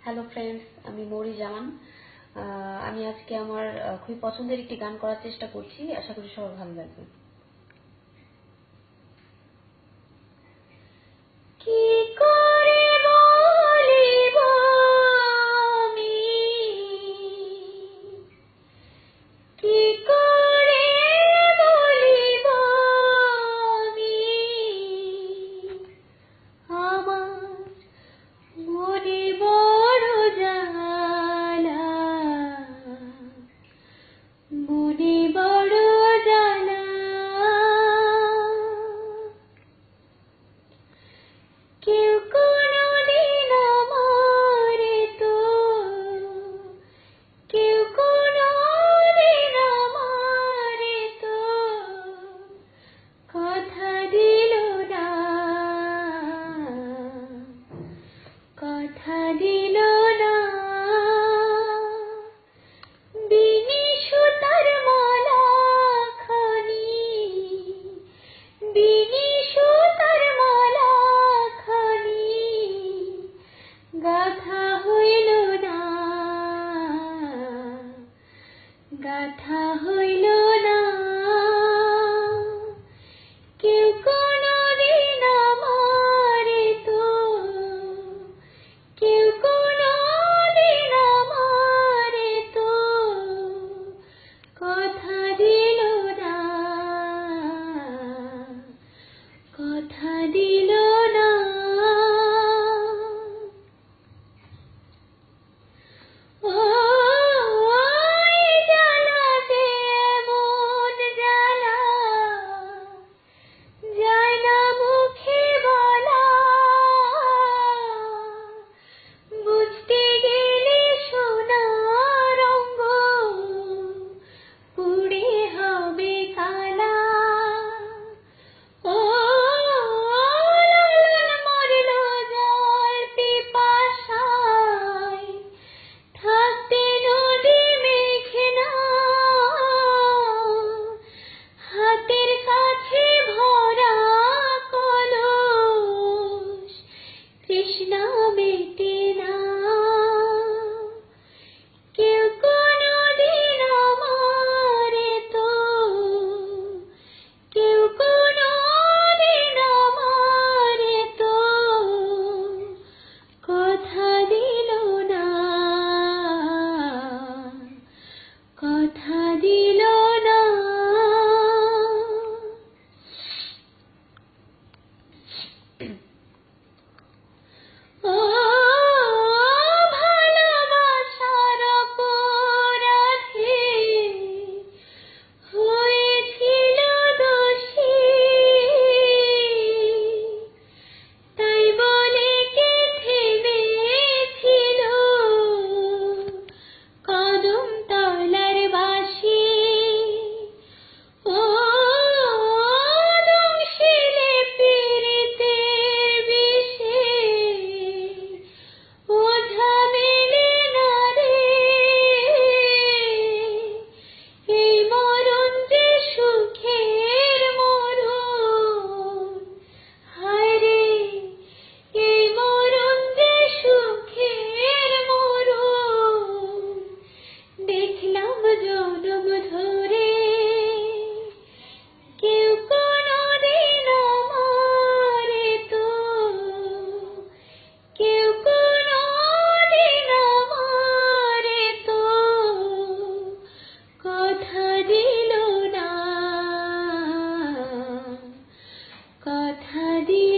Hello friends, আমি মৌরি জামান। আমি আজকে আমার খুবই পছন্দের একটি গান করার চেষ্টা করছি। আশা করি সবার ভালো লাগবে। কি করে বলিব আমি, কি করে বলিব আমি, আমার মনে বড় জ্বালা, মনে বড় জ্বালা। কেউ কোনদিন আমারে তো, কেউ কোনদিন আমারে তো কথা দিল না, কথা দিল না। বিনি সুতার মালা খানি, বিনি সুতার মালা খানি গাথা হইল না, গাথা হইল না। কেউ কোনদিন আমারে তো, কেউ কোনদিন আমারে তো কথা দিল না, কথা দিল না। ওই জ্বালাতে এমন জ্বালা, যায় না মুখে বলা, বুঝতে গেলে সোনার অঙ্গ পুড়ে হবে কালা। ও লালন মরল যার পিপাসায়, থাকতে নদী মেঘে না, হাতের কাছে ভরা কলস তৃষ্ণা মেটে না। কেউ কোনদিন আমারে তো, কেউ কোনদিন আমারে তো কথা দিল না, কথা দিল না। ও ভালোবাসার অপরাধে হয়েছিল দোষী, তাই বলে কে থেমেছিল কদম তলার বাঁশি। ও দংশিলে পীড়িতের বিষে ওঝা মেলে না রে, এই মরণ যে সুখের মরণ, হায় রে এই মরণ যে সুখের মরণ। দেখলাম জনম ধরে, কেউ কোনদিন আমারে তো, কেউ কোনদিন আমারে তো কথা দিল না, কথা দিল